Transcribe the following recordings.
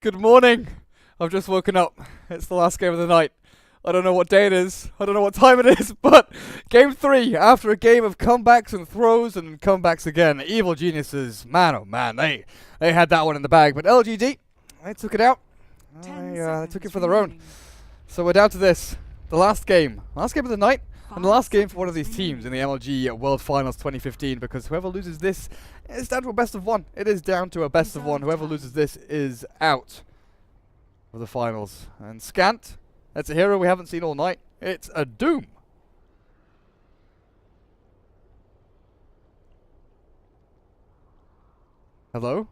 Good morning. I've just woken up. It's the last game of the night. I don't know what day it is. I don't know what time it is, but game 3, after a game of comebacks and throws and comebacks again. Evil Geniuses, man oh man, they had that one in the bag, but LGD, they took it out. They took it for their own. So we're down to this, the last game of the night, and the last game for one of these teams in the MLG World Finals 2015, because whoever loses this is down to a best of one. It is down to a best of one. Whoever loses this is out of the finals. And Scant, that's a hero we haven't seen all night. It's a Doom. Hello?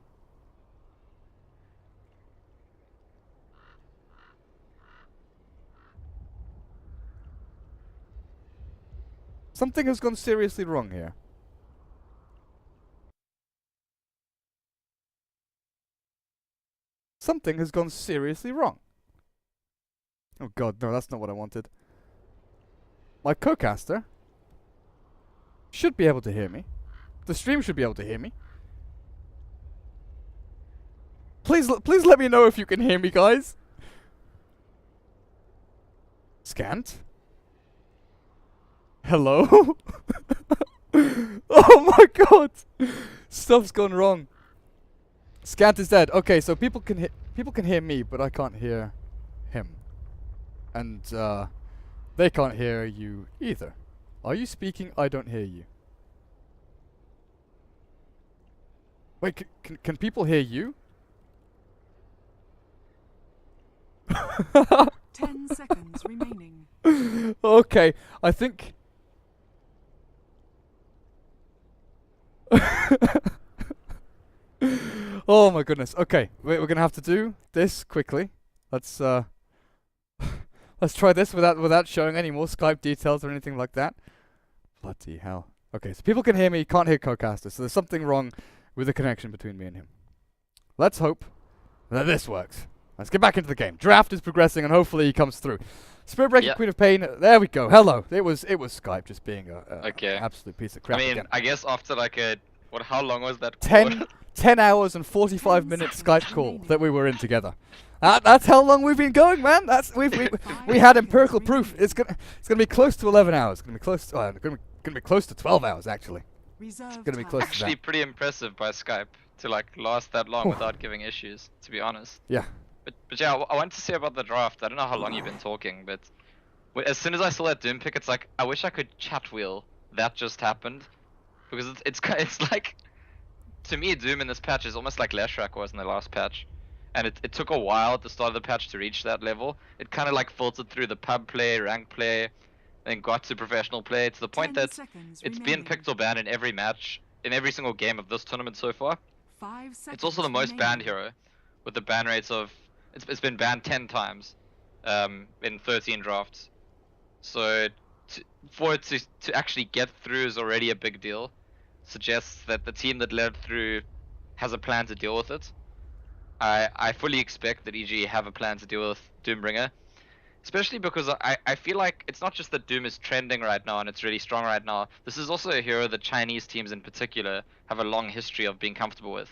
Something has gone seriously wrong here. Something has gone seriously wrong. Oh god, no, that's not what I wanted. My co-caster should be able to hear me. The stream should be able to hear me. Please let me know if you can hear me, guys. Scant? Hello? Oh my god! Stuff's gone wrong. Scant is dead. Okay, so people can hear me, but I can't hear him. And they can't hear you either. Are you speaking? I don't hear you. Wait, can people hear you? 10 seconds remaining. Okay, I think... Oh my goodness. Okay, we're gonna have to do this quickly. Let's let's try this without showing any more Skype details or anything like that. Bloody hell. Okay, so people can hear me, can't hear co-caster, so there's something wrong with the connection between me and him. Let's hope that this works. Let's get back into the game. Draft is progressing, and hopefully he comes through. Spirit Breaker, Queen of Pain. There we go. Hello. It was Skype just being a absolute piece of crap. I mean, again. I guess after like a how long was that? 10 hours and 45 minutes Skype call that we were in together. That's how long we've been going, man. We had empirical proof. It's gonna be close to 11 hours. It's gonna be close to gonna be close to 12 hours actually. It's gonna be close Actually, to that. pretty impressive by Skype to like last that long without giving issues. To be honest. Yeah. But yeah, I wanted to say about the draft. I don't know how long you've been talking, but as soon as I saw that Doom pick, it's like I wish I could chat wheel that just happened, because it's like, to me, Doom in this patch is almost like Leshrac was in the last patch, and it took a while at the start of the patch to reach that level. It kind of like filtered through the pub play, rank play, and got to professional play to the point that it's been picked or banned in every match, in every single game of this tournament so far. It's also the most banned hero, with the ban rates of it's been banned 10 times in 13 drafts. So for it to actually get through is already a big deal. Suggests that the team that led through has a plan to deal with it. I fully expect that EG have a plan to deal with Doombringer, especially because I feel like it's not just that Doom is trending right now and it's really strong right now. This is also a hero that Chinese teams in particular have a long history of being comfortable with.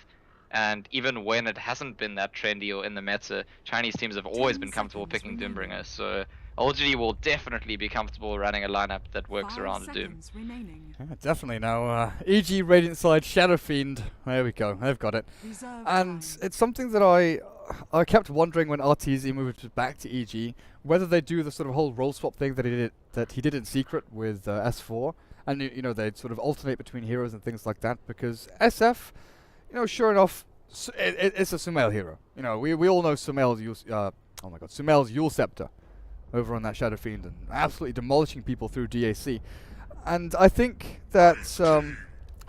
And even when it hasn't been that trendy or in the meta, Chinese teams have always been comfortable picking Doombringer. So LGD will definitely be comfortable running a lineup that works around Doom. Yeah, definitely. Now, EG Radiant Side Shadow Fiend. There we go. They've got it. And it's something that I kept wondering when RTZ moved back to EG, whether they do the sort of whole role swap thing that he did in secret with S4, and you know they'd sort of alternate between heroes and things like that. Because SF, you know, sure enough, it's a Sumail hero. You know, we all know Sumail's Sumail's Yule Scepter over on that Shadow Fiend and absolutely demolishing people through DAC. And I think that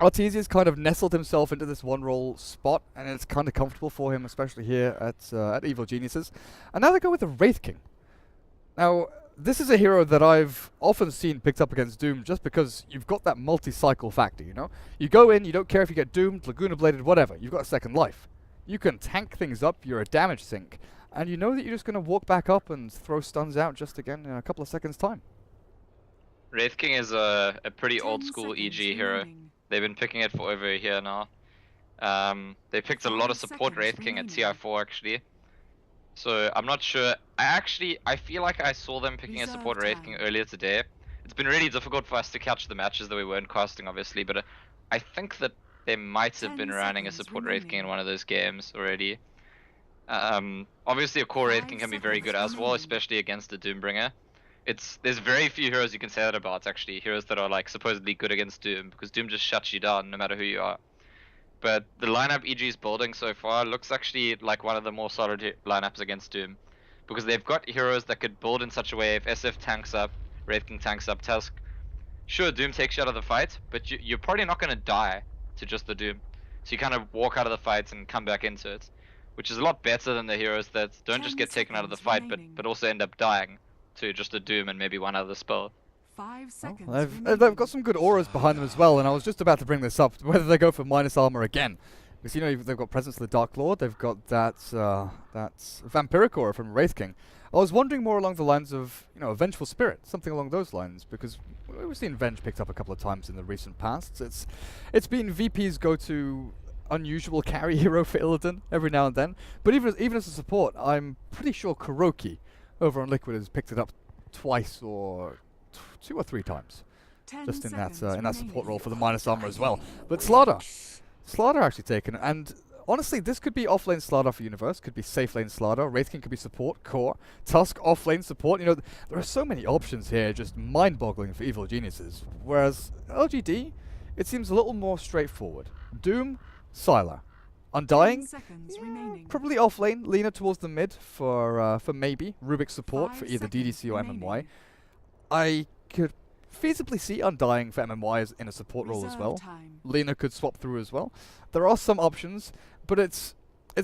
Artesia's kind of nestled himself into this one role spot, and it's kind of comfortable for him, especially here at Evil Geniuses. And now they go with the Wraith King. Now, this is a hero that I've often seen picked up against Doom just because you've got that multi-cycle factor, you know? You go in, you don't care if you get doomed, Laguna Bladed, whatever. You've got a second life. You can tank things up, you're a damage sink. And you know that you're just going to walk back up and throw stuns out just again in a couple of seconds' time. Wraith King is a pretty old school EG hero. They've been picking it for over a year now. They picked a lot of support Wraith King at TI4 actually. So I'm not sure. I feel like I saw them picking a support Reserve Wraith King time. earlier today. It's been really difficult for us to catch the matches that we weren't casting, obviously, but I think that they might have 10 been running a seconds support Wraith King in remaining. one of those games already. Obviously a core Wraith 5 King can be very seconds good as well, remaining. especially against a Doombringer. There's very few heroes you can say that about, actually. Heroes that are like supposedly good against Doom, because Doom just shuts you down no matter who you are. But the lineup EG's building so far looks actually like one of the more solid lineups against Doom. Because they've got heroes that could build in such a way if SF tanks up, Wraith King tanks up, Tusk. Sure, Doom takes you out of the fight, but you're probably not going to die to just the Doom. So you kind of walk out of the fight and come back into it. Which is a lot better than the heroes that don't just 10 get taken out of the seconds fight, remaining. but also end up dying to just a Doom and maybe one other spell. 5 seconds They've remaining. got some good auras behind them as well, and I was just about to bring this up, whether they go for minus armor again. Because, you know, they've got Presence of the Dark Lord, they've got that Vampiric aura from Wraith King. I was wondering more along the lines of, you know, a Vengeful Spirit, something along those lines, because we've seen Venge picked up a couple of times in the recent past. It's been VP's go-to unusual carry hero for Illidan every now and then, but even as a support, I'm pretty sure Kuroki over on Liquid has picked it up twice or 2 or 3 times. 10 Just in that seconds support role remaining. for the minus armor as well. But Slardar actually taken, and honestly, this could be offlane Slardar for Universe, could be safe lane Slardar, Wraith King could be support, core, Tusk offlane support. You know, there are so many options here, just mind-boggling for Evil Geniuses. Whereas LGD, it seems a little more straightforward. Doom, Sylar. 10 Undying, seconds remaining. probably offlane, leaner towards the mid for maybe Rubik support 5 for either seconds DDC or MMY. remaining. I could feasibly see Undying for MMY as in a support role as Reserve well. time. Lena could swap through as well. There are some options, but it's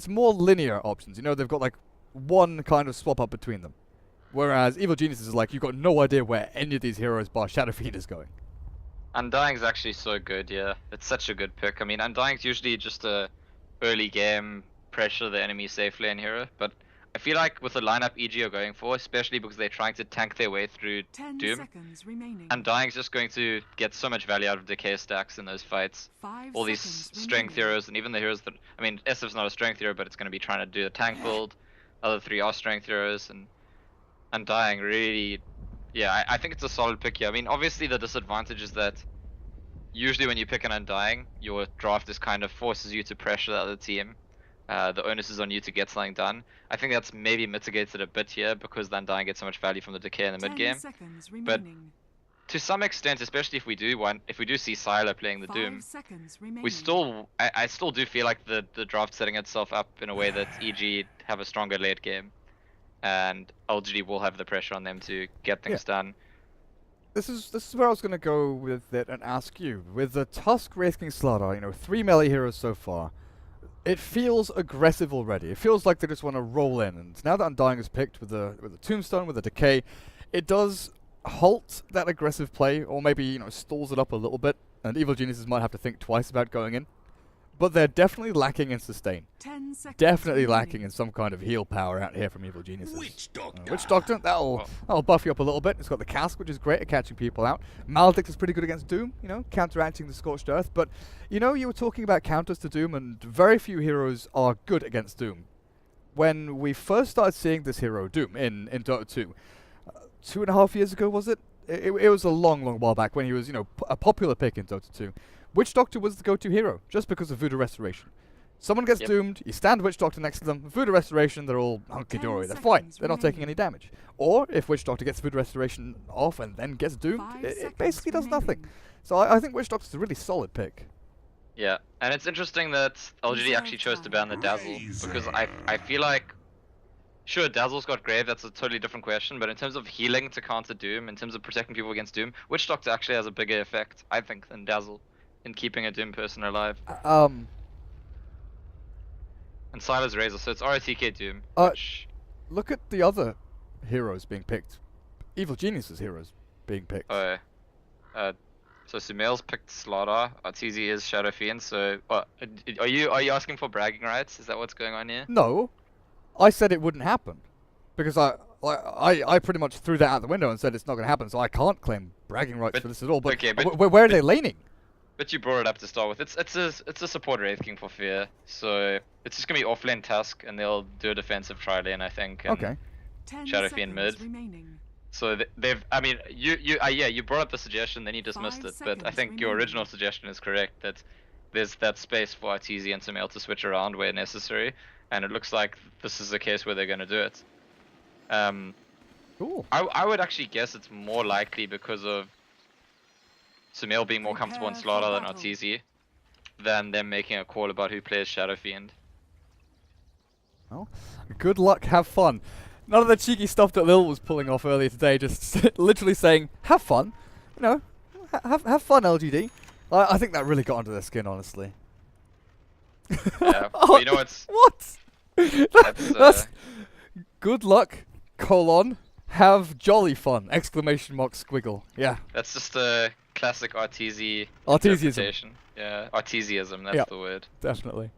more linear options. You know, they've got like one kind of swap up between them. Whereas Evil Geniuses is like, you've got no idea where any of these heroes bar Shadow Fiend is going. Undying's actually so good, yeah. It's such a good pick. I mean, Undying's usually just a early game pressure the enemy safe lane hero, but I feel like with the lineup EG are going for, especially because they're trying to tank their way through 10 Doom, seconds remaining. Undying's just going to get so much value out of decay stacks in those fights. 5 All these seconds strength remaining. heroes, and even the heroes that, I mean, SF's not a strength hero, but it's going to be trying to do a tank build. Other 3 are strength heroes, and Undying really, yeah, I think it's a solid pick here. I mean, obviously the disadvantage is that usually when you pick an Undying, your draft is kind of forces you to pressure the other team. The onus is on you to get something done. I think that's maybe mitigated a bit here because the Undying gets so much value from the decay in the 10 mid game. seconds But remaining. to some extent, especially if we do see Sylar playing the 5 Doom, seconds remaining. we still, I still do feel like the draft setting itself up in a way that EG have a stronger late game, and LGD will have the pressure on them to get things done. This is where I was going to go with it and ask you. With the Tusk, Wraith King, Slardar, you know, 3 melee heroes so far, it feels aggressive already. It feels like they just want to roll in. And now that Undying is picked with the Tombstone, with the Decay, it does halt that aggressive play, or maybe, you know, stalls it up a little bit. And Evil Geniuses might have to think twice about going in. But they're definitely lacking in sustain. 10 seconds Definitely remaining. lacking in some kind of heal power out here from Evil Geniuses. Witch Doctor. Witch Doctor, that'll buff you up a little bit. It's got the cask, which is great at catching people out. Maledict is pretty good against Doom, you know, counteracting the Scorched Earth. But, you know, you were talking about counters to Doom, and very few heroes are good against Doom. When we first started seeing this hero, Doom, in Dota 2, 2.5 years ago, was it? It was a long, long while back when he was, you know, a popular pick in Dota 2. Witch Doctor was the go-to hero, just because of Voodoo Restoration. Someone gets doomed, you stand Witch Doctor next to them, Voodoo Restoration, they're all hunky-dory, they're fine, they're not taking any damage. Or, if Witch Doctor gets Voodoo Restoration off and then gets doomed, 5 it seconds basically does nothing. remaining. So I think Witch Doctor's a really solid pick. Yeah, and it's interesting that LGD Reserve actually chose to time. ban the Dazzle, because I feel like, sure, Dazzle's got Grave, that's a totally different question, but in terms of healing to counter Doom, in terms of protecting people against Doom, Witch Doctor actually has a bigger effect, I think, than Dazzle in keeping a Doom person alive. And Sylar's Razor, so it's ROTK Doom, which... Look at the other heroes being picked. Evil Geniuses heroes being picked. So Sumail's picked Slardar, RTZ is Shadow Fiend, so... are you asking for bragging rights? Is that what's going on here? No, I said it wouldn't happen. Because I pretty much threw that out the window and said it's not going to happen, so I can't claim bragging rights But- for this at all. But, okay, but- where are they laning? But you brought it up to start with. It's a support Wraith King for Fear, so it's just gonna be offlane Tusk, and they'll do a defensive tri-lane, I think. And Okay. 10 Shadow Fiend seconds mid. remaining. So they've. I mean, you brought up the suggestion, then you dismissed 5 it. But I seconds think your remaining. original suggestion is correct. That there's that space for Arteezy and Sumail to switch around where necessary, and it looks like this is a case where they're gonna do it. Cool. I would actually guess it's more likely because of Sumail being more comfortable in Prepare Slaughter for than battle. Arteezy, than them making a call about who plays Shadow Fiend. Well, good luck, have fun. None of the cheeky stuff that Lil was pulling off earlier today, just literally saying, have fun. You know, have fun, LGD. I think that really got under their skin, honestly. Yeah, Oh, but you know what's what? That's, That's good luck, colon, have jolly fun, exclamation mark squiggle. Yeah, that's just a classic Arteezy Arteezyism. interpretation. Yeah, Arteezyism, that's Yep. the word. Definitely.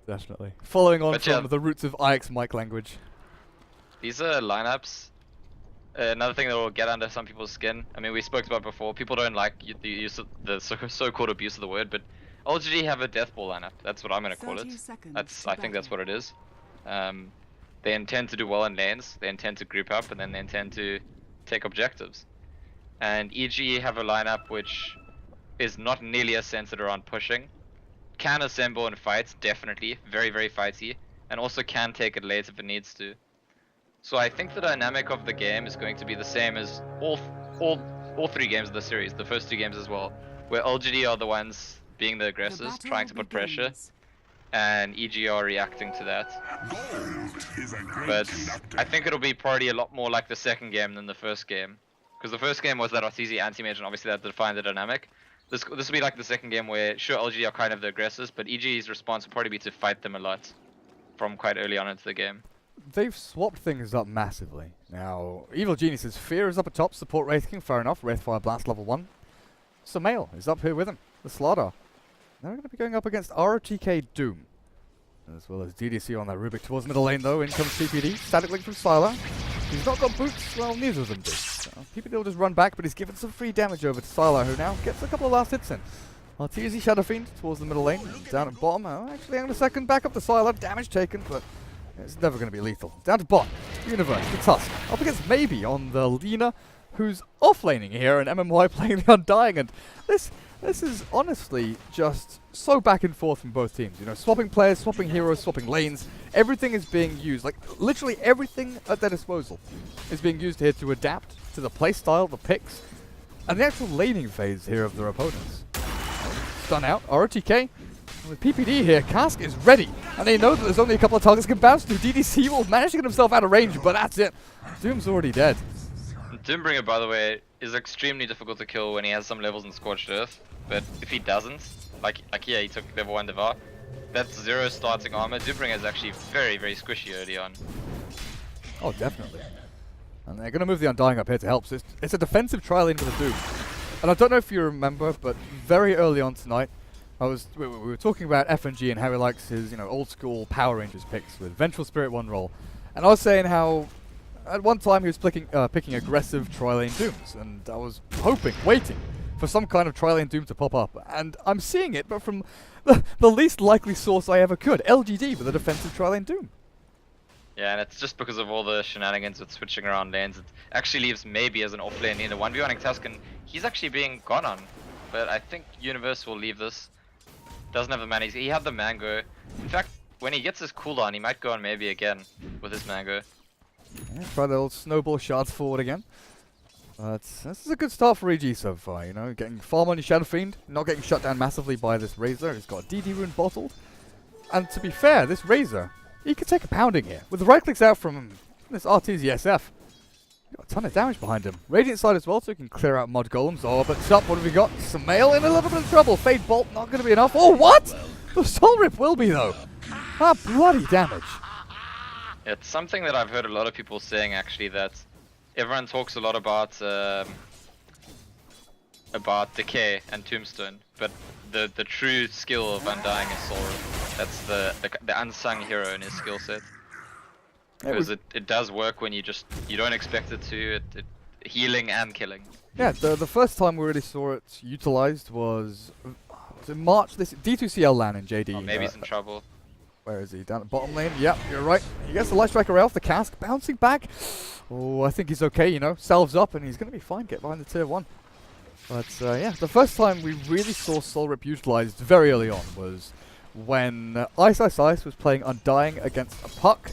Definitely. Following on But from yeah. the roots of IX mic language. These are lineups. Another thing that will get under some people's skin. I mean, we spoke about before. People don't like the use of the so-called abuse of the word, but LGD have a death ball lineup. That's what I'm gonna call 30 it. seconds I to think that's what battle. it is. They intend to do well in lanes. They intend to group up, and then they intend to take objectives. And EG have a lineup which is not nearly as centered around pushing. Can assemble and fight, definitely. Very, very fighty. And also can take it late if it needs to. So I think the dynamic of the game is going to be the same as all 3 games of the series, the first 2 games as well, where LGD are the ones being the The aggressors, battle trying to put pressure, begins. and EG are reacting to that. But I think it'll be probably a lot more like the second game than the first game, because the first game was that Arteezy anti-mage, and obviously that defined the dynamic. This will be like the second game where sure LGD are kind of the aggressors, but EG's response will probably be to fight them a lot from quite early on into the game. They've swapped things up massively. Now, Evil Genius's Fear is up at top, support Wraith King, fair enough, Wraithfire Blast level 1. Sumail is up here with him, the Slaughter. They're going to be going up against ROTK Doom, as well as DDC on their Rubik towards middle lane though. In comes PPD, static link from Sylar. He's not got boots, well neither of them do. So PPD will just run back, but he's given some free damage over to Sylar, who now gets a couple of last hits in. Arteezy Shadow Fiend towards the middle lane, down at bottom. Oh, actually hang on a second, back up to Sylar, damage taken, but it's never going to be lethal. Down to bot, Universe, the Tusk, up against Maybe on the Lina, who's offlaning here, and MMY playing the Undying, and this is honestly just so back and forth from both teams. You know, swapping players, swapping heroes, swapping lanes. Everything is being used, like literally everything at their disposal is being used here to adapt to the playstyle, the picks, and the actual laning phase here of their opponents. Stun out, ROTK. With PPD here, Cask is ready, and they know that there's only a couple of targets can bounce to. DDC will manage to get himself out of range, but that's it. Doom's already dead. Doombringer, by the way, is extremely difficult to kill when he has some levels in Scorched Earth, but if he doesn't, like here he took level 1 Devour, that's 0 starting armor. Doombringer is actually very, very squishy early on. Oh, definitely. And they're going to move the Undying up here to help. So it's a defensive trial into the Doom. And I don't know if you remember, but very early on tonight, we were talking about FNG and how he likes his, you know, old school Power Rangers picks with Vengeful Spirit 1 roll. And I was saying how at one time he was picking aggressive tri-lane Dooms, and I was waiting for some kind of tri-lane Doom to pop up. And I'm seeing it, but from the least likely source I ever could, LGD with a defensive tri-lane Doom. Yeah, and it's just because of all the shenanigans with switching around lanes. It actually leaves Maybe as an offlane in a 1v1ing Tusk, and he's actually being gone on. But I think Universe will leave this. Doesn't have the mana. He had the Mango. In fact, when he gets his cooldown, he might go on Maybe again with his Mango. Yeah, try the old snowball shards forward again. But this is a good start for EG so far, you know, getting farm on your Shadow Fiend, not getting shut down massively by this Razor. He's got DD rune bottled. And to be fair, this Razor, he could take a pounding here. With the right clicks out from this Arteezy SF, got a ton of damage behind him. Radiant side as well, so he can clear out Mod Golems. Oh, but up, what have we got? Sumail in a little bit of trouble. Fade Bolt not going to be enough. Oh, what? The Soul Rip will be, though. Ah, bloody damage. It's something that I've heard a lot of people saying, actually, that everyone talks a lot about Decay and Tombstone, but the true skill of Undying is Soul Rip. That's the unsung hero in his skill set. Because it does work when you don't expect it to. It healing and killing. Yeah, the first time we really saw it utilized was to March this D2CL LAN in JD. Oh, maybe he's in trouble. Where is he? Down at bottom lane. Yep, you're right. He gets the Light Strike array off the cask, bouncing back. Oh, I think he's okay, you know. Salves up, and he's going to be fine. Get behind the tier 1. But, yeah, the first time we really saw Soul Rip utilized very early on was when Ice was playing Undying against a Puck.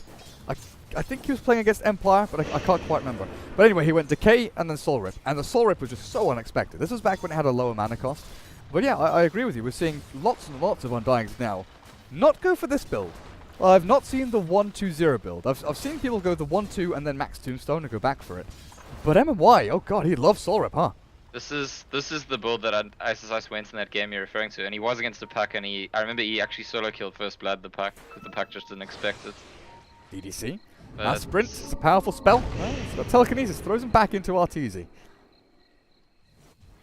I think he was playing against Empire, but I can't quite remember. But anyway, he went Decay and then Soul Rip. And the Soul Rip was just so unexpected. This was back when it had a lower mana cost. But yeah, I agree with you. We're seeing lots and lots of Undyings now. Not go for this build. I've not seen the 1-2-0 build. I've seen people go the 1-2 and then max Tombstone and go back for it. But MMY, oh god, he loves Soul Rip, huh? This is the build that Ice went in that game you're referring to, and he was against the Puck, and I remember he actually solo killed First Blood the Puck, because the Puck just didn't expect it. DDC. But Sprint, it's a powerful spell. Well, it's got telekinesis, throws him back into Arteezy.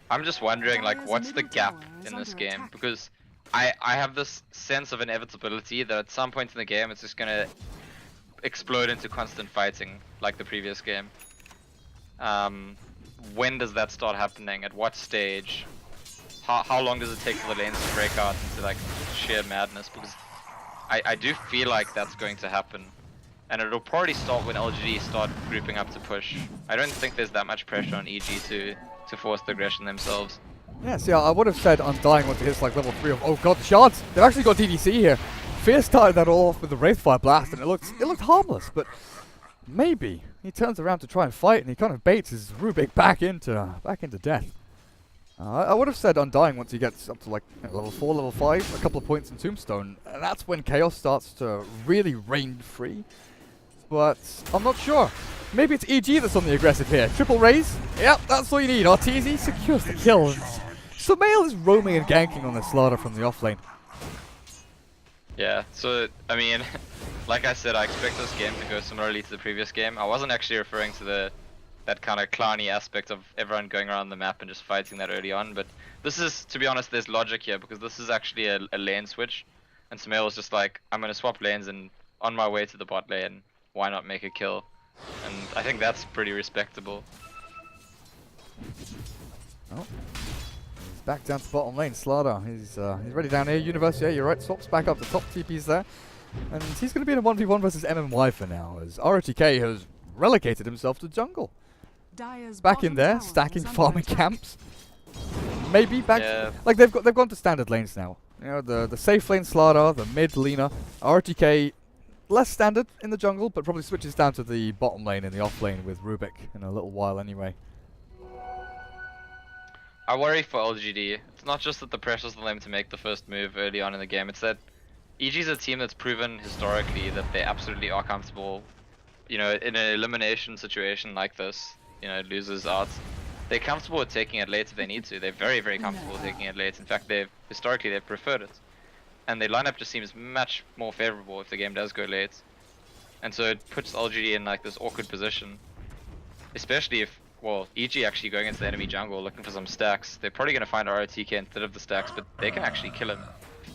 I'm just wondering, like, what's the gap in this game? Because I have this sense of inevitability that at some point in the game it's just gonna explode into constant fighting, like the previous game. When does that start happening? At what stage? How long does it take for the lanes to break out into like sheer madness? Because I do feel like that's going to happen. And it'll probably start when LGD start grouping up to push. I don't think there's that much pressure on EG to force the aggression themselves. Yeah, see, I would have said Undying once it hits like level 3 of, oh god, the shards! They've actually got DDC here. Fear started that all off with the Wraithfire Blast, and it looked harmless, but maybe he turns around to try and fight, and he kind of baits his Rubik back into death. I would have said Undying once he gets up to like level 4, level 5, a couple of points in Tombstone, and that's when Chaos starts to really reign free. But I'm not sure. Maybe it's EG that's on the aggressive here. Triple raise. Yep, that's all you need. Arteezy secures the kill. Sumail is roaming and ganking on the Slaughter from the offlane. Yeah, so, I mean, like I said, I expect this game to go similarly to the previous game. I wasn't actually referring to that kind of clowny aspect of everyone going around the map and just fighting that early on, but this is, to be honest, there's logic here, because this is actually a lane switch, and Sumail was just like, I'm going to swap lanes, and on my way to the bot lane, why not make a kill? And I think that's pretty respectable. Oh. He's back down to bottom lane. Slaughter, he's ready down here. University, yeah, you're right. Swaps back up the top TPs there. And he's going to be in a 1v1 versus MMY for now, as ROTK has relegated himself to jungle. Back in there, stacking, farming camps. Maybe back, yeah. Like they've gone to standard lanes now. You know, the safe lane Slaughter, the mid Lina, RTK. Less standard in the jungle, but probably switches down to the bottom lane in the off lane with Rubik in a little while anyway. I worry for LGD. It's not just that the pressure's on them to make the first move early on in the game, it's that EG's a team that's proven historically that they absolutely are comfortable, you know, in an elimination situation like this, you know, losers out. They're comfortable with taking it late if they need to. They're very, very comfortable with taking it late. In fact, historically they've preferred it. And their lineup just seems much more favorable if the game does go late. And so it puts LGD in like this awkward position. Especially if, well, EG actually going into the enemy jungle looking for some stacks. They're probably going to find ROTK instead of the stacks, but they can actually kill him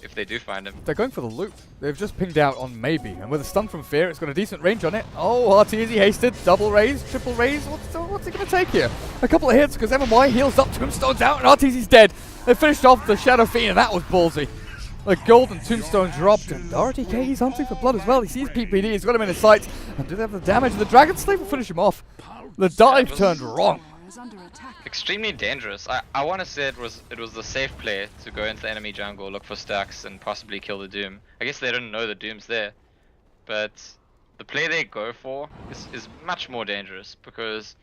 if they do find him. They're going for the loop. They've just pinged out on Maybe, and with a stun from Fear, it's got a decent range on it. Oh, Arteezy hasted, double raise, triple raise. What's it going to take here? A couple of hits because MMY heals up, Tombstone's out, and Arteezy's dead. They finished off the Shadow Fiend, and that was ballsy. A golden Tombstone dropped, and RTK, he's hunting for blood as well. He sees PPD, he's got him in his sights. And do they have the damage? The Dragon Slave will finish him off. The dive turned wrong. Extremely dangerous. I want to say it was the safe play to go into the enemy jungle, look for stacks, and possibly kill the Doom. I guess they didn't know the Doom's there. But the play they go for is much more dangerous, because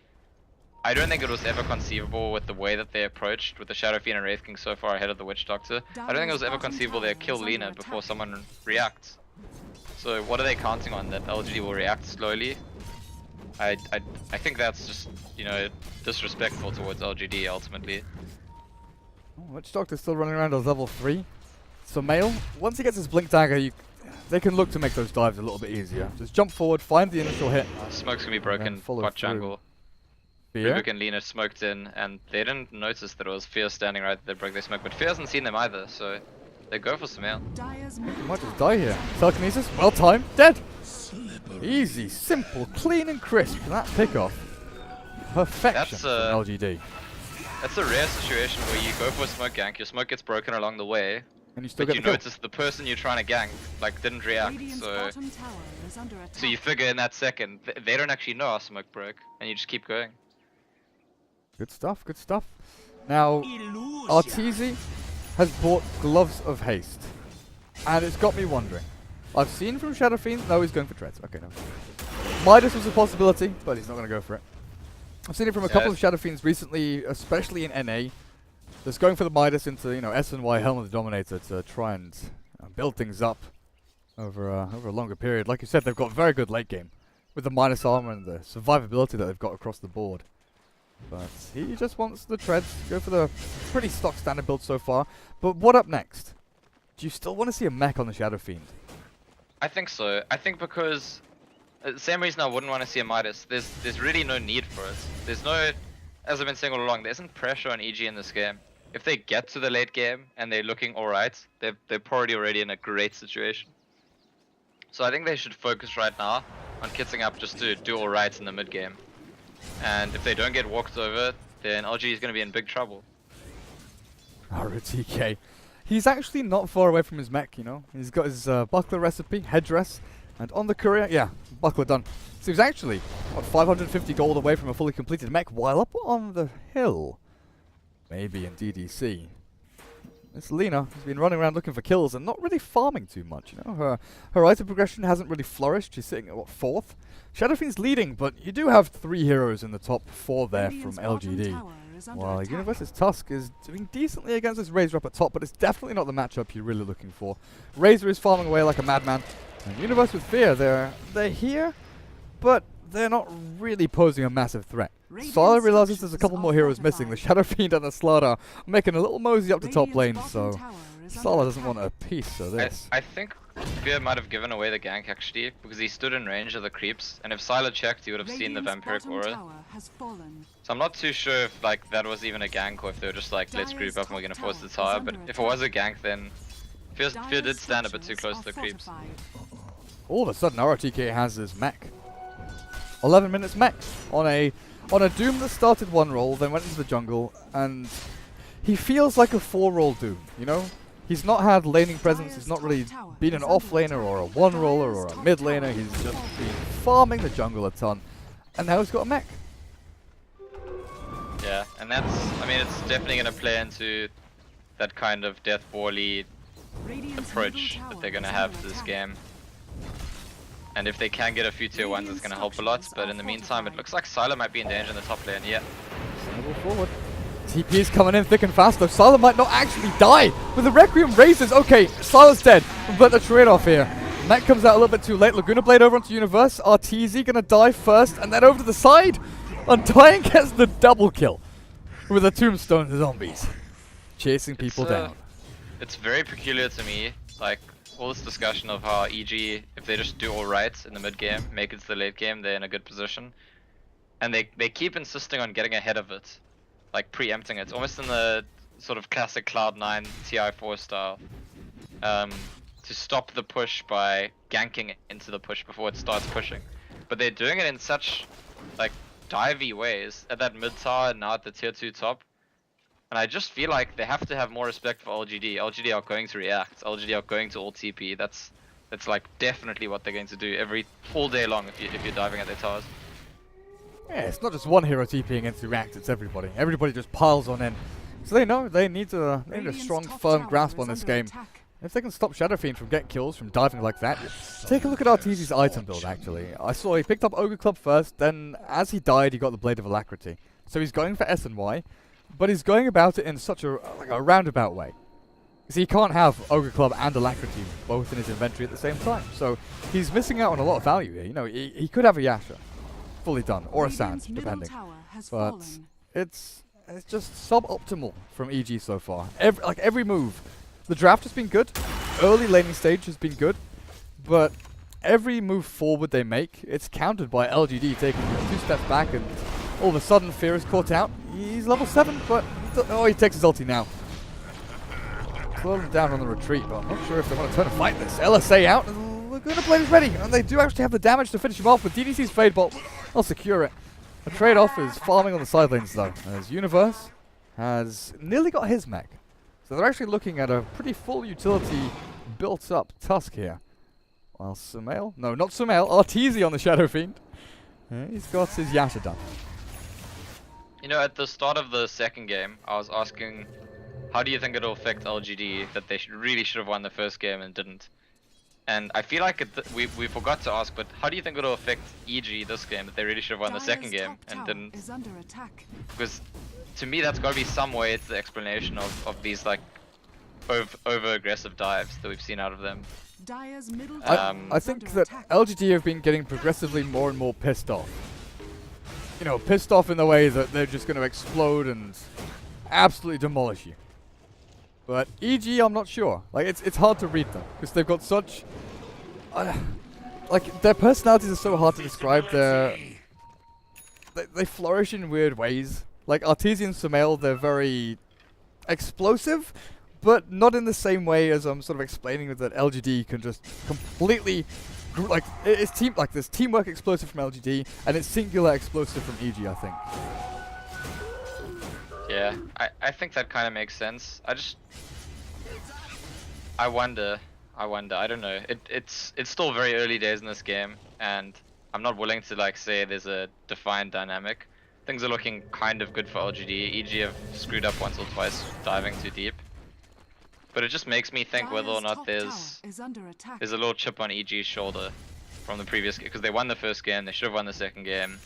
I don't think it was ever conceivable with the way that they approached with the Shadow Fiend and Wraith King so far ahead of the Witch Doctor. I don't think it was ever conceivable they'd kill Lina before someone reacts. So what are they counting on? That LGD will react slowly? I think that's just, you know, disrespectful towards LGD ultimately. Oh, Witch Doctor's still running around at level 3. Sumail, once he gets his Blink Dagger, they can look to make those dives a little bit easier. Just jump forward, find the initial hit. Smoke's gonna be broken, bot jungle. Rubik and Lina smoked in, and they didn't notice that it was Fear standing right there, broke their smoke, but Fear hasn't seen them either, so they go for Sumail. He might just die here. Telekinesis, well timed, dead! Easy, simple, clean and crisp. That pick off. Perfection from LGD. That's a rare situation where you go for a smoke gank, your smoke gets broken along the way, And you still but get you the kill. notice the person you're trying to gank like didn't react, Radiant's so bottom tower is under attack. so you figure in that second they don't actually know our smoke broke, and you just keep going. Good stuff, good stuff. Now, Arteezy has bought Gloves of Haste. And it's got me wondering. I've seen from Shadow Fiend, no, he's going for treads. Okay, no. Midas was a possibility, but he's not going to go for it. I've seen it from a couple of Shadow Fiends recently, especially in NA. That's going for the Midas into, you know, S and Y Helm of the Dominator to try and build things up over a longer period. Like you said, they've got very good late game with the minus armor and the survivability that they've got across the board. But he just wants the treads, go for the pretty stock standard build so far. But what up next? Do you still want to see a mech on the Shadow Fiend? I think so. I think because same reason I wouldn't want to see a Midas. There's really no need for it. There's no, as I've been saying all along, there isn't pressure on EG in this game. If they get to the late game and they're looking alright, they're probably already in a great situation. So I think they should focus right now on kitting up just to do alright in the mid game. And if they don't get walked over, then LG is going to be in big trouble. ROTK. He's actually not far away from his mech, you know. He's got his buckler recipe, headdress, and on the courier, yeah, buckler done. So he's actually, what, 550 gold away from a fully completed mech while up on the hill. Maybe in DDC. This Lina has been running around looking for kills and not really farming too much, you know. Her item progression hasn't really flourished. She's sitting at, what, 4th? Shadow Fiend's leading, but you do have 3 heroes in the top 4 there Radiant's from bottom LGD. tower is under Well, attack. Universe's Tusk is doing decently against this Razor up at top, but it's definitely not the matchup you're really looking for. Razor is farming away like a madman, and Universe with Fear, they're here, but they're not really posing a massive threat. Sylar realizes there's a couple more heroes missing. The Shadow Fiend and the Slaughter are making a little mosey up to top lane, so Sylar doesn't want a piece of this. I think Fear might have given away the gank actually, because he stood in range of the creeps, and if Sylar checked, he would have seen the vampiric aura. So I'm not too sure if like that was even a gank, or if they were just like, let's group up and we're gonna force the tower. But if it was a gank, then Fear did stand a bit too close to the creeps. All of a sudden, ROTK has his mech. 11 minutes mech on a Doom that started 1 roll, then went into the jungle, and he feels like a 4-roll Doom, you know? He's not had laning presence, he's not really been an off-laner or a 1-roller or a mid-laner, he's just been farming the jungle a ton, and now he's got a mech. Yeah, and that's, I mean, it's definitely going to play into that kind of death ball-y approach that they're going to have to this game. And if they can get a few tier 1s, it's going to help a lot, but in the meantime, it looks like Sylar might be in danger in the top lane, yeah. Snowball forward. TP is coming in thick and fast though. Sylar might not actually die. With the Requiem raises, okay, Sylar's dead, but the trade-off here. Mech comes out a little bit too late. Laguna Blade over onto Universe. Arteezy gonna die first, and then over to the side. Undying gets the double kill with a tombstone to zombies. Chasing people down. It's very peculiar to me, like, all this discussion of how EG, if they just do alright in the mid game, make it to the late game, they're in a good position. And they keep insisting on getting ahead of it. Like preempting it, almost in the sort of classic Cloud9 TI4 style. To stop the push by ganking into the push before it starts pushing. But they're doing it in such like divey ways at that mid tower and now at the tier 2 top. And I just feel like they have to have more respect for LGD. LGD are going to react. LGD are going to ult TP. That's like definitely what they're going to do all day long if you're diving at their towers. Yeah, it's not just one hero TPing into react, it's everybody. Everybody just piles on in. So they know they need a strong, firm grasp on this game. If they can stop Shadow Fiend from getting kills, from diving like that, take a look at Arteezy's item build actually. I saw he picked up Ogre Club first, then as he died he got the Blade of Alacrity. So he's going for S and Y, but he's going about it in such a roundabout way. So he can't have Ogre Club and Alacrity both in his inventory at the same time. So he's missing out on a lot of value here. You know, he could have a Yasha fully done, or a Sand, depending. But it's just suboptimal from EG so far. Every move. The draft has been good. Early laning stage has been good. But every move forward they make, it's countered by LGD taking 2 steps back, and all of a sudden Fear is caught out. He's level 7, but he takes his ulti now. Slow him down on the retreat, but I'm not sure if they want to turn and fight this. LSA out, and Laguna Blade is ready, and they do actually have the damage to finish him off, with DDC's Fade Bolt. I'll secure it. The trade-off is farming on the side lanes though, as Universe has nearly got his mech. So they're actually looking at a pretty full utility built up Tusk here. While Sumail, no, not Sumail, Arteezy on the Shadow Fiend. He's got his Yasha done. You know, at the start of the second game, I was asking, how do you think it'll affect LGD that they really should have won the first game and didn't? And I feel like we forgot to ask, but how do you think it'll affect EG this game that they really should have won the second game and didn't? Is under attack. Because to me, that's got to be some way to the explanation of these like over aggressive dives that we've seen out of them. Dire's middle I think that LGD have been getting progressively more and more pissed off. You know, pissed off in the way that they're just going to explode and absolutely demolish you. But EG, I'm not sure. Like, it's hard to read them because they've got such, like, their personalities are so hard to describe. They flourish in weird ways. Like Arteezy and Sumail, they're very explosive, but not in the same way as I'm sort of explaining that LGD can just completely, like, it's there's teamwork explosive from LGD and it's singular explosive from EG, I think. Yeah, I think that kind of makes sense. I wonder, I don't know. It's still very early days in this game, and I'm not willing to like say there's a defined dynamic. Things are looking kind of good for LGD. EG have screwed up once or twice diving too deep. But it just makes me think whether or not there's a little chip on EG's shoulder from the previous game, because they won the first game, they should have won the second game.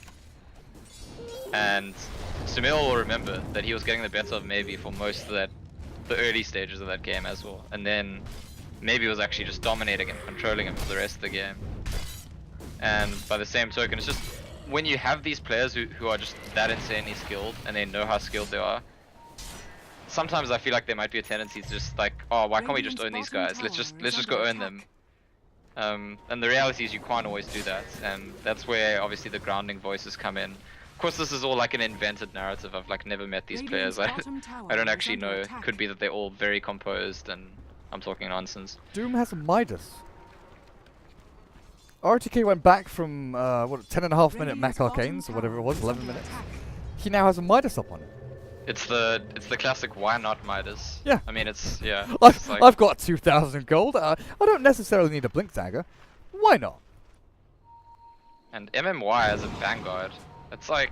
And Sumail will remember that he was getting the better of Maybe for most of the early stages of that game as well. And then Maybe was actually just dominating and controlling him for the rest of the game. And by the same token, it's just when you have these players who are just that insanely skilled and they know how skilled they are, sometimes I feel like there might be a tendency to just like, oh, why can't we just own these guys? Let's just go own them. And the reality is you can't always do that, and that's where obviously the grounding voices come in. Of course, this is all like an invented narrative. I've like never met these players. I don't actually know. It could be that they're all very composed and I'm talking nonsense. Doom has a Midas. RTK went back from, 10.5 minute Mac Arcanes, or whatever it was, 11 minutes. He now has a Midas up on him. It's the classic why not Midas. Yeah. I mean, it's, yeah. I've got 2,000 gold. I don't necessarily need a Blink Dagger. Why not? And MMY as a Vanguard, it's like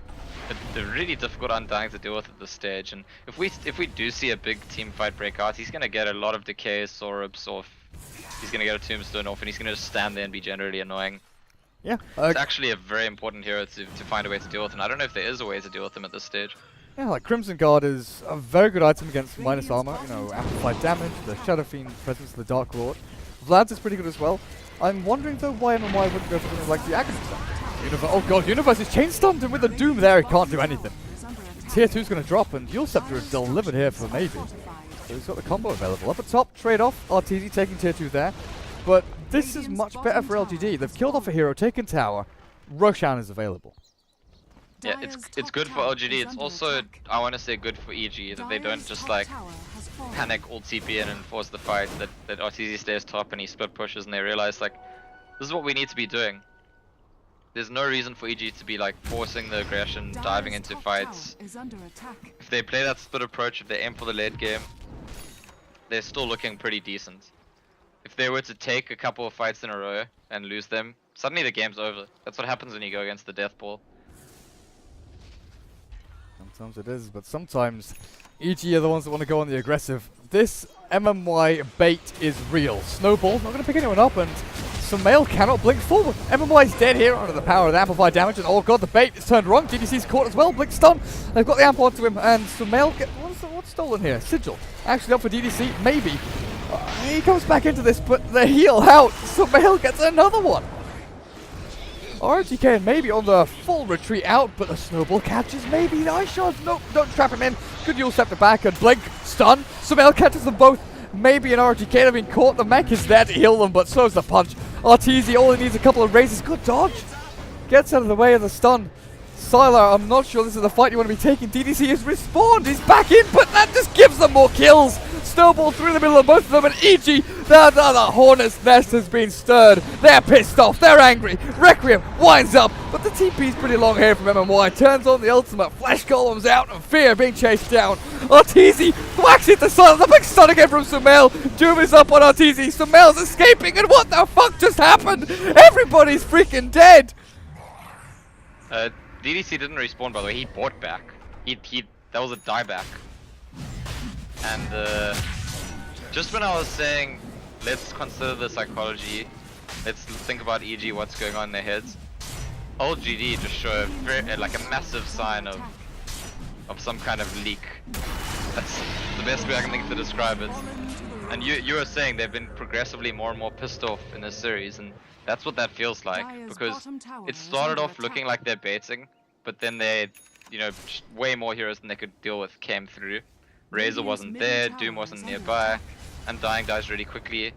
a really difficult Undying to deal with at this stage. And if we do see a big team fight break out, he's gonna get a lot of Decay, Sorbs off. He's gonna get a Tombstone off, and he's gonna just stand there and be generally annoying. Yeah. It's actually a very important hero to find a way to deal with, and I don't know if there is a way to deal with him at this stage. Yeah, like Crimson Guard is a very good item against minus armor, you know, amplified damage, the Shadow Fiend presence of the Dark Lord. Vlad's is pretty good as well. I'm wondering though why MMY wouldn't go for something like the Agony Stun. Oh god, Universe is chain stunned, and with the Doom there he can't do anything. Tier 2's gonna drop, and Yule Scepter is delivered here for Maybe. So he's got the combo available. Up at top, trade off, Arteezy taking tier 2 there. But this is much better for LGD. They've killed off a hero, taken tower, Roshan is available. Yeah, it's good for LGD. It's also, I want to say, good for EG that they don't just like panic ult TP in and force the fight. That Arteezy stays top and he split pushes, and they realize like this is what we need to be doing. There's no reason for EG to be like forcing the aggression, diving into fights. If they play that split approach, if they aim for the late game, they're still looking pretty decent. If they were to take a couple of fights in a row and lose them, suddenly the game's over. That's what happens when you go against the death ball. Sometimes it is, but sometimes EG are the ones that want to go on the aggressive. This MMY bait is real. Snowball not going to pick anyone up, and Sumail cannot blink forward. MMY is dead here under the power of the amplified damage, and oh god, the bait is turned wrong. DDC's caught as well. Blink stun. They've got the amp onto him, and Sumail what's stolen here? Sigil actually up for DDC. Maybe he comes back into this, but the heal out. Sumail gets another one. RTK and Maybe on the full retreat out, but the snowball catches Maybe. Nice shot. Nope, don't trap him in. Good Yule Scepter back and blink, stun. Sumail catches them both. Maybe and RTK have been caught. The mech is there to heal them, but so's the punch. Arteezy only needs a couple of raises. Good dodge. Gets out of the way of the stun. Sylar, I'm not sure this is the fight you want to be taking. DDC is respawned. He's back in, but that just gives them more kills. Snowball through the middle of both of them, and EG, the hornet's nest has been stirred. They're pissed off, they're angry. Requiem winds up, but the TP's pretty long here from MMY. Turns on the ultimate, flash columns out, and Fear being chased down. Arteezy whacks into silence. A big stun again from Sumail. Doom is up on Arteezy. Sumail's escaping, and what the fuck just happened? Everybody's freaking dead. DDC didn't respawn, by the way. He bought back. That was a dieback. And just when I was saying, let's consider the psychology, let's think about EG, what's going on in their heads, LGD just showed like a massive sign of some kind of leak. That's the best way I can think to describe it. And you were saying they've been progressively more and more pissed off in this series, and that's what that feels like, because it started off looking like they're baiting, but then they, you know, way more heroes than they could deal with came through. Razor wasn't there, Doom wasn't nearby, Undying dies really quickly,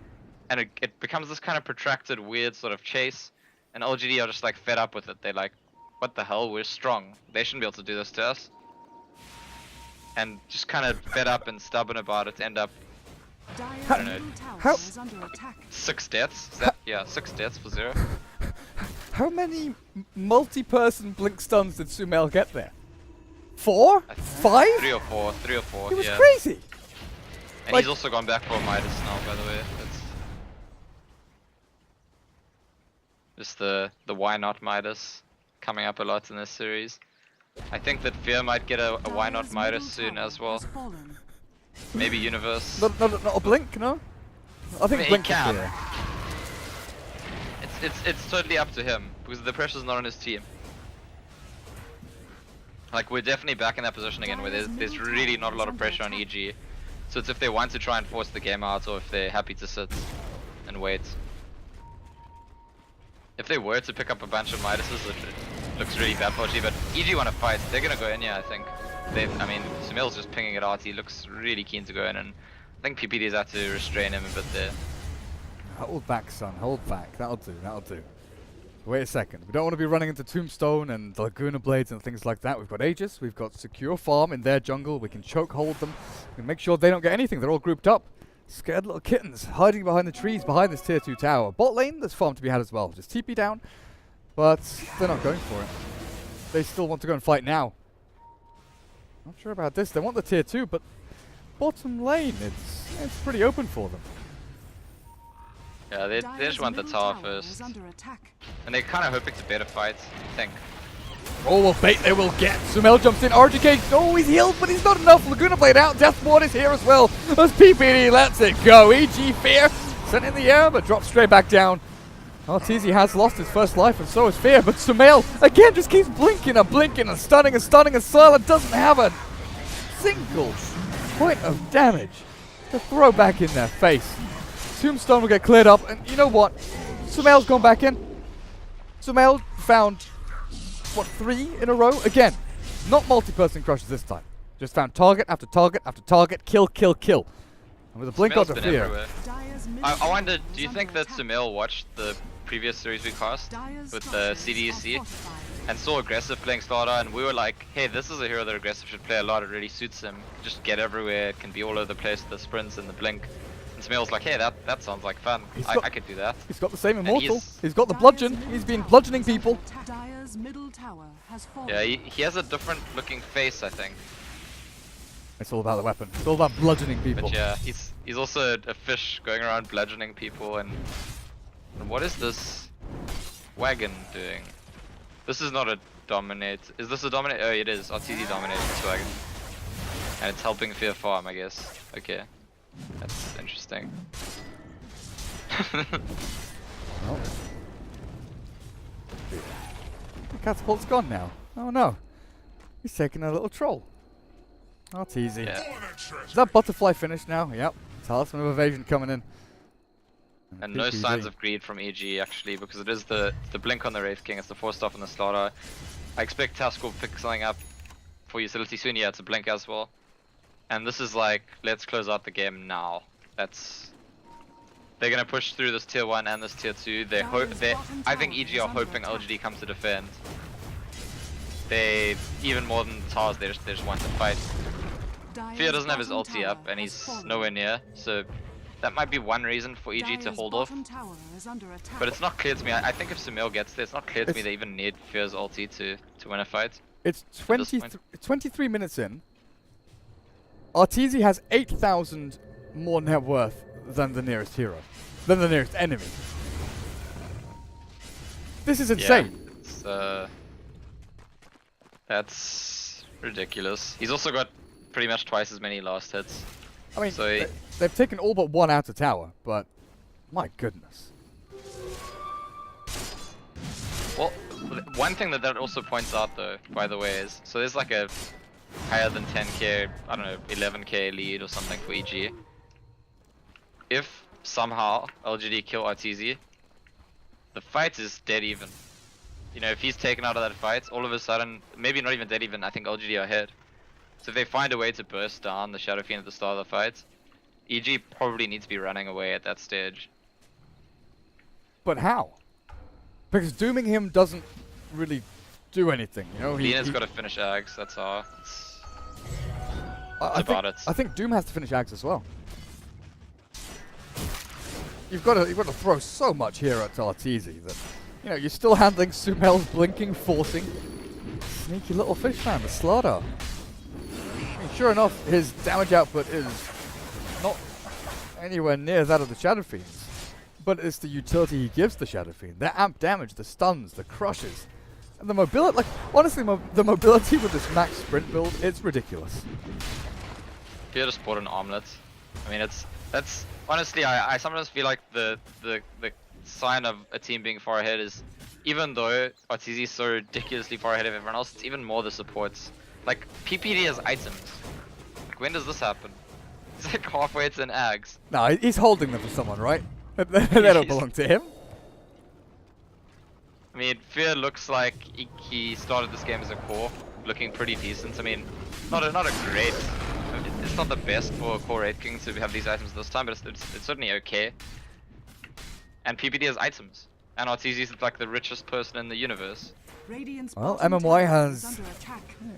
and it becomes this kind of protracted, weird sort of chase, and LGD are just like fed up with it. They're like, what the hell, we're strong. They shouldn't be able to do this to us. And just kind of fed up and stubborn about it, end up, I don't know, 6 deaths? Is that, yeah, 6 deaths for 0. How many multi-person blink stuns did Sumail get there? 4? 5? 3 or 4, 3 or 4, He was yeah. crazy! And like, he's also gone back for Midas now, by the way. That's just the why not Midas coming up a lot in this series. I think that Fear might get a why not Midas soon as well. Maybe Universe. Not a blink, no? I think I mean, blink he can. Fear. It's totally up to him, because the pressure's not on his team. Like, we're definitely back in that position again where there's really not a lot of pressure on EG. So it's if they want to try and force the game out, or if they're happy to sit and wait. If they were to pick up a bunch of Midases, it looks really bad for EG, but EG want to fight. They're gonna go in here, I think. I mean, Sumail's just pinging it out. He looks really keen to go in, and I think PPD's had to restrain him a bit there. Hold back, son. Hold back. That'll do. That'll do. Wait a second. We don't want to be running into Tombstone and Laguna Blades and things like that. We've got Aegis. We've got Secure Farm in their jungle. We can choke hold them. We can make sure they don't get anything. They're all grouped up. Scared little kittens hiding behind the trees behind this tier 2 tower. Bot lane, there's farm to be had as well. Just TP down. But they're not going for it. They still want to go and fight now. Not sure about this. They want the tier 2, but bottom lane, it's pretty open for them. Yeah, they just want the tower first. And they're kind of hoping to better fight, I think. Oh, well, bait they will get. Sumail jumps in. RGK, oh, he's healed, but he's not enough. Laguna Blade out. Deathward is here as well. As PPD lets it go. EG Fear sent in the air, but drops straight back down. Arteezy has lost his first life, and so has Fear. But Sumail, again, just keeps blinking and stunning and Silent doesn't have a single point of damage to throw back in their face. Tombstone will get cleared up, and you know what? Sumail's gone back in. Sumail found, what, 3 in a row? Again, not multi-person crushes this time. Just found target after target after target, kill. And with a blink onto Fear. I wonder, do you think that Sumail watched the previous series we cast with the CDEC and saw Aggressive playing Starter, and we were like, hey, this is a hero that Aggressive should play a lot, it really suits him. Just get everywhere, can be all over the place with the sprints and the blink. And Sumail's like, hey, that sounds like fun. I could do that. He's got the same immortal. He's got the bludgeon. He's been bludgeoning people. Yeah, he has a different looking face, I think. It's all about the weapon. It's all about bludgeoning people. But yeah, he's also a fish going around bludgeoning people. And what is this wagon doing? This is not a dominate. Is this a dominate? Oh, it is. Arteezy dominating this wagon. And it's helping Fear farm, I guess. Okay. That's interesting. Oh. The catapult's gone now. Oh no. He's taking a little troll. Arteezy. Yeah. Is that butterfly finished now? Yep. Talisman of Evasion coming in. And no PPD. signs of greed from EG actually, because it is the blink on the Wraith King, it's the 4-staff on the Slaughter. I expect Task will pick something up for utility soon. Yeah, it's a blink as well. And this is like, let's close out the game now. They're gonna push through this tier 1 and this tier 2. I think EG are hoping LGD comes to defend. They, even more than towers, they just want to fight. Fear doesn't have his ulti up, and he's nowhere near, so that might be one reason for EG to hold off. But it's not clear to me. I think if Sumail gets there, it's not clear to me they even need Fear's ulti to win a fight. It's 23 minutes in. Arteezy has 8,000 more net worth than the nearest hero, than the nearest enemy. This is insane. Yeah, it's, that's ridiculous. He's also got pretty much twice as many last hits. I mean, so they've taken all but one out of tower, but my goodness. Well, one thing that also points out though, by the way, is so there's like a higher than 10k, I don't know, 11k lead or something for EG. If somehow LGD kill Arteezy, the fight is dead even. You know, if he's taken out of that fight, all of a sudden, maybe not even dead even, I think LGD are ahead. So if they find a way to burst down the Shadow Fiend at the start of the fight, EG probably needs to be running away at that stage. But how? Because dooming him doesn't really do anything, you know? Lena's got to finish Ags, that's all. I think Doom has to finish Ags as well. You've got to throw so much here at Arteezy that, you know, you're still handling Sumail's blinking, forcing. Sneaky little fish man, the Slaughter. I mean, sure enough, his damage output is not anywhere near that of the Shadow Fiends. But it's the utility he gives the Shadow Fiend. The amp damage, the stuns, the crushes. And the mobility, like, honestly, the mobility with this max sprint build, it's ridiculous. Fear just bought an armlet. I mean, that's honestly, I sometimes feel like the sign of a team being far ahead is, even though Arteezy is so ridiculously far ahead of everyone else, it's even more the supports. Like, PPD has items. Like, when does this happen? It's like halfway to an Ags. No, he's holding them for someone, right? They don't belong to him. I mean, Fear looks like he started this game as a core, looking pretty decent. I mean, not a great. It's not the best for a core 8 king to have these items this time, but it's certainly okay. And PPD has items, and Arteezy is like the richest person in the universe. Well, MMY has.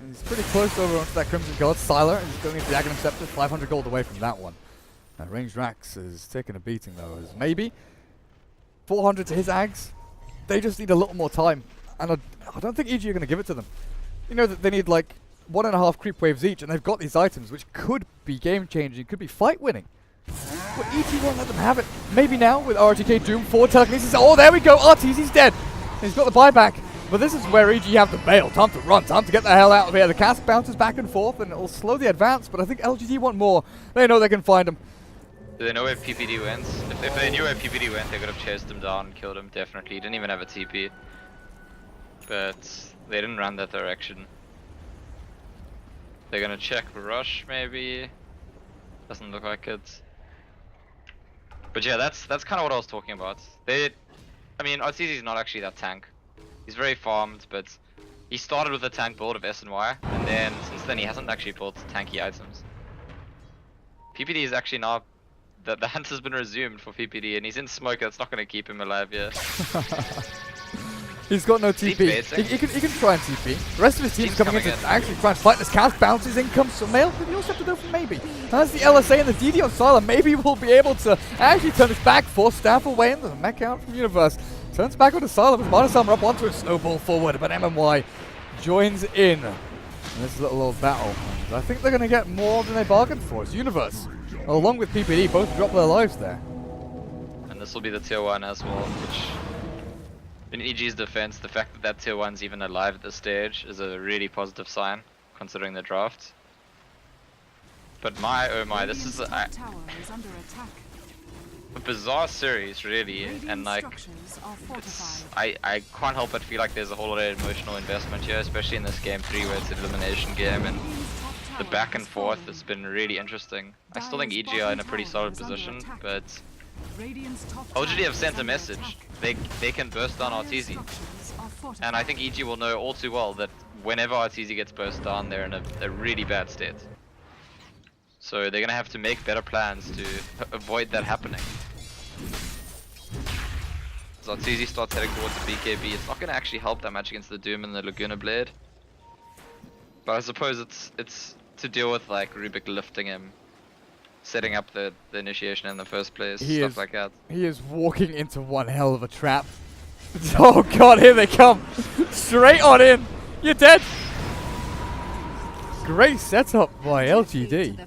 He's pretty close over onto that Crimson Guard. Sylar is going into the Aghanim Scepter, 500 gold away from that one. Ranged Rax is taking a beating though, as maybe 400 to his Ags. They just need a little more time, and I don't think EG are going to give it to them. You know that they need like 1.5 creep waves each, and they've got these items which could be game changing, could be fight winning. But EG won't let them have it. Maybe now with RTK Doom forward telekinesis. Oh, there we go. Arteezy's dead. He's got the buyback. But this is where EG have to bail. Time to run. Time to get the hell out of here. The cask bounces back and forth, and it'll slow the advance. But I think LGD want more. They know they can find him. Do they know where PPD went? If they knew where PPD went, they could have chased him down and killed him, definitely. He didn't even have a TP. But they didn't run that direction. They're gonna check Rush, maybe? Doesn't look like it. But yeah, that's kind of what I was talking about. I mean, Arteezy's not actually that tank. He's very farmed, but he started with a tank build of SNY, and then since then he hasn't actually built tanky items. PPD is actually now... The hunt has been resumed for PPD, and he's in smoke. That's not going to keep him alive here. He's got no TP. He can try and TP. The rest of his team's coming in to actually try and fight this cask. Bounces in comes Sumail, but he also have to go for maybe. As the LSA and the DD on Sylar, maybe we'll be able to actually turn this back, force Staff away, and the mech out from Universe. Turns back onto Sylar with Minus Armor up onto a snowball forward, but MMY joins in this little battle. And I think they're going to get more than they bargained for. It's Universe, along with PPD, both drop their lives there. And this will be the tier 1 as well, which in EG's defense, the fact that that tier 1's even alive at this stage is a really positive sign, considering the draft. But my, oh my, this is a bizarre series, really, and like, I can't help but feel like there's a whole lot of emotional investment here, especially in this game 3 where it's an elimination game, and the back and forth has been really interesting. I still think EG are in a pretty solid position, but LGD have sent a message. They can burst down Arteezy, and I think EG will know all too well that whenever Arteezy gets burst down, they're in a really bad state. So they're gonna have to make better plans to avoid that happening. As Arteezy starts heading towards the BKB, it's not gonna actually help that much against the Doom and the Laguna Blade. But I suppose it's to deal with like Rubik lifting him, setting up the initiation in the first place, He stuff is- like that. He is walking into one hell of a trap. Oh god, here they come! Straight on in! You're dead! Great setup by LGD.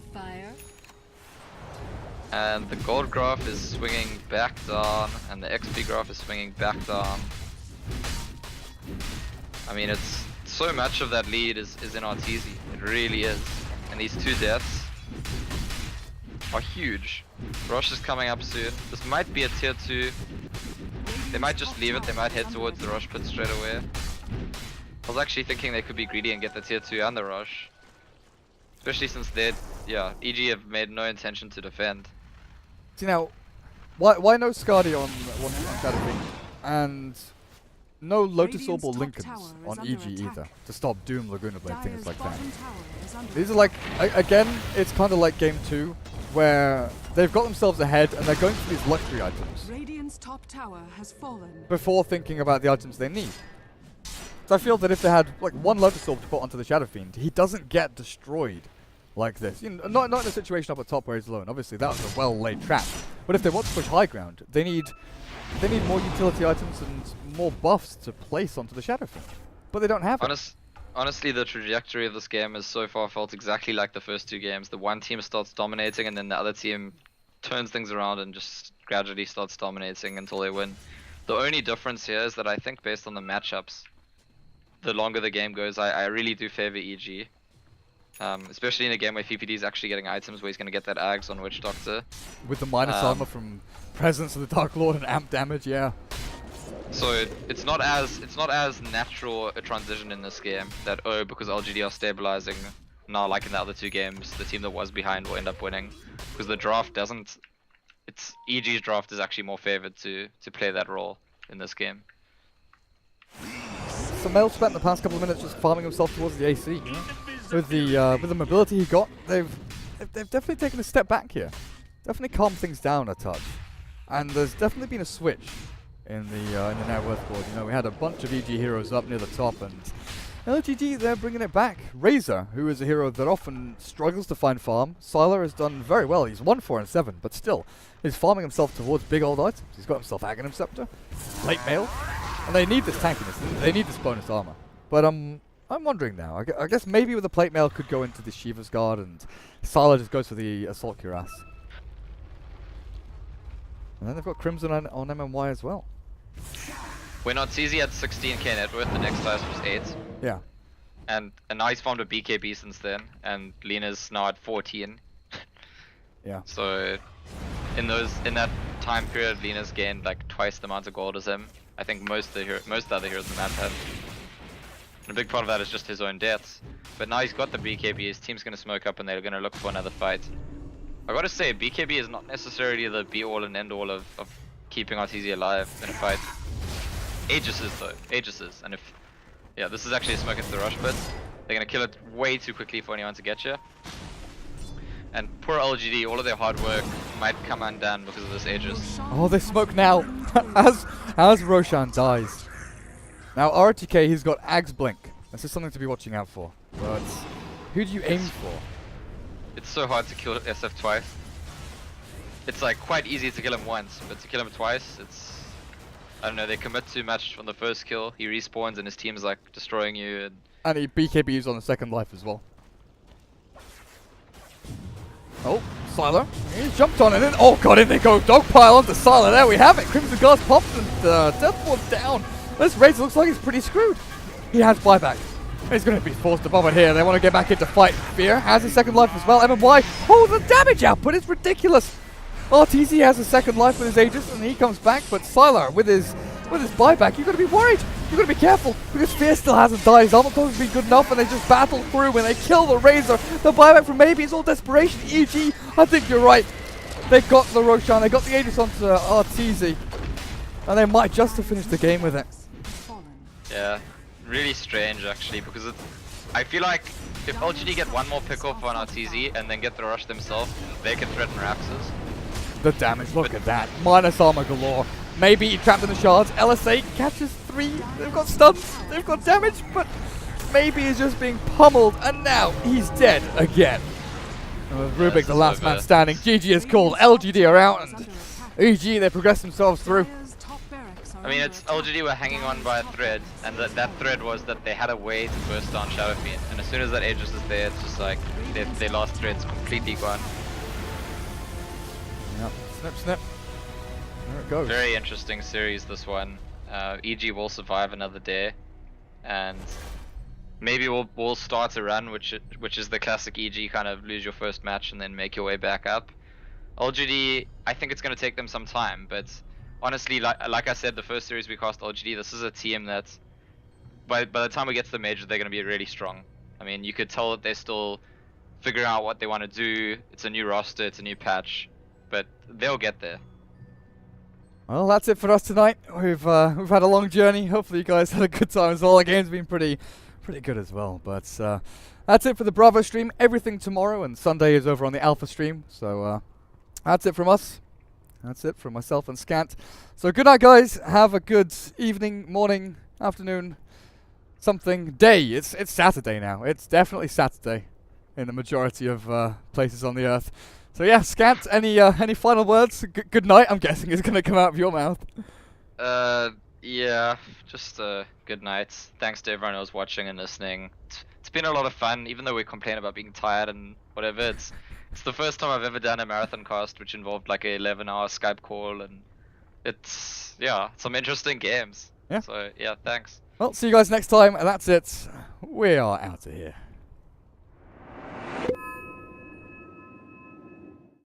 And the gold graph is swinging back down, and the XP graph is swinging back down. I mean, it's so much of that lead is in RTZ. It really is. And these 2 deaths are huge. Rosh is coming up soon. This might be a tier 2. They might just leave it. They might head towards the Rosh pit straight away. I was actually thinking they could be greedy and get the tier 2 and the Rosh. Especially since they, yeah, EG have made no intention to defend. See now, why no Skadi on Shadowfiend and no Lotus Orb or Radiant's top Lincolns tower is on under EG attack. either to stop Doom, Laguna Blade, things Dire's like that. bottom tower is under These are like, again, it's kind of like game 2 where they've got themselves ahead and they're going for these luxury items Radiant's top tower has fallen. before thinking about the items they need. So I feel that if they had like one Lotus Orb to put onto the Shadow Fiend, he doesn't get destroyed like this. You know, not in a situation up at top where he's alone. Obviously, that was a well-laid trap. But if they want to push high ground, they need more utility items and more buffs to place onto the Shadow Fiend. But they don't have it. Honestly, the trajectory of this game has so far felt exactly like the first 2 games. The one team starts dominating, and then the other team turns things around and just gradually starts dominating until they win. The only difference here is that I think based on the matchups, the longer the game goes, I really do favor EG. Especially in a game where PPD is actually getting items where he's going to get that Ags on Witch Doctor. With the minus armor from Presence of the Dark Lord and amp damage, yeah. So it's not as natural a transition in this game that because LGD are stabilizing now, like in the other 2 games, the team that was behind will end up winning, because the draft doesn't. It's EG's draft is actually more favored to play that role in this game. So Mel spent the past couple of minutes just farming himself towards the AC. You know? With the mobility he got, they've definitely taken a step back here. Definitely calmed things down a touch, and there's definitely been a switch in the net worth board. You know, we had a bunch of EG heroes up near the top, and LGD they're bringing it back. Razor, who is a hero that often struggles to find farm. Sylar has done very well. He's 1, 4, and 7, but still, he's farming himself towards big old items. He's got himself Aghanim Scepter, Plate Mail, and they need this tankiness. They need this bonus armor. But I'm wondering now. I guess maybe with the Plate Mail could go into the Shiva's Guard, and Sylar just goes for the Assault Cuirass. And then they've got Crimson on MMY as well. When Arteezy had 16k net worth, the next highest was 8. Yeah. And now he's farmed a BKB since then, and Lena's now at 14. Yeah. So in that time period, Lena's gained like twice the amount of gold as him. I think most other heroes in the map have. And a big part of that is just his own deaths. But now he's got the BKB, his team's gonna smoke up and they're gonna look for another fight. I gotta say, BKB is not necessarily the be-all and end-all of keeping Arteezy alive in a fight. Aegis is though, Aegis is. And if, yeah, this is actually a smoke into the rush pit. They're gonna kill it way too quickly for anyone to get you. And poor LGD, all of their hard work might come undone because of this Aegis. Oh, they smoke now as Roshan dies. Now RTK, he's got Ag's Blink. This is something to be watching out for. But who do you aim for? It's so hard to kill SF twice. It's like quite easy to kill him once, but to kill him twice, it's, I don't know, they commit too much on the first kill. He respawns and his team's like destroying you. And he BKBs on the second life as well. Oh, Sylar. He jumped on it. And oh god, in they go. Dogpile onto Sylar. There we have it. Crimson Guard's popped and Deathward's down. This Razor looks like he's pretty screwed. He has buyback. He's going to be forced to bomb it here. They want to get back into fight. Fear has his second life as well. MMY. Oh, the damage output is ridiculous. RTZ has a second life with his Aegis and he comes back. But Sylar with his buyback, you've got to be worried. You've got to be careful because Fear still hasn't died. His armor has been good enough and they just battle through and they kill the Razor. The buyback from maybe is all desperation. EG, I think you're right. They got the Roshan. They got the Aegis onto RTZ. And they might just have finished the game with it. Yeah, really strange actually, because I feel like if LGD get one more pick off on RTZ and then get the rush themselves, they can threaten Raxus. The damage, look at that. Minus armor galore. Maybe trapped in the shards. LSA catches 3. They've got stuns. They've got damage, but maybe he's just being pummeled, and now he's dead again. Rubik, the last man standing. GG is called. LGD are out, and EG, they progress themselves through. I mean, it's LGD were hanging on by a thread, and that thread was that they had a way to burst down Shadow Fiend. And as soon as that Aegis is there, it's just like their last thread's completely gone. Yep. Snip, snip. There it goes. Very interesting series, this one. EG will survive another day, and maybe we'll start a run, which is the classic EG kind of lose your first match and then make your way back up. LGD, I think it's going to take them some time, but honestly, like I said, the first series we cast LGD, this is a team that by the time we get to the major, they're going to be really strong. I mean, you could tell that they're still figuring out what they want to do. It's a new roster, it's a new patch, but they'll get there. Well, that's it for us tonight. We've had a long journey. Hopefully you guys had a good time as well. The game's been pretty good as well. But that's it for the Bravo stream. Everything tomorrow, and Sunday is over on the Alpha stream. So that's it from us. That's it from myself and Scant. So good night, guys. Have a good evening, morning, afternoon, something, day. It's Saturday now. It's definitely Saturday in the majority of places on the earth. So yeah, Scant, any final words? Good night, I'm guessing, is going to come out of your mouth. Yeah, just good night. Thanks to everyone who's watching and listening. It's been a lot of fun, even though we complain about being tired and whatever. It's the first time I've ever done a marathon cast, which involved like a 11-hour Skype call, and it's some interesting games. Yeah. So yeah, thanks. Well, see you guys next time, and that's it. We are out of here.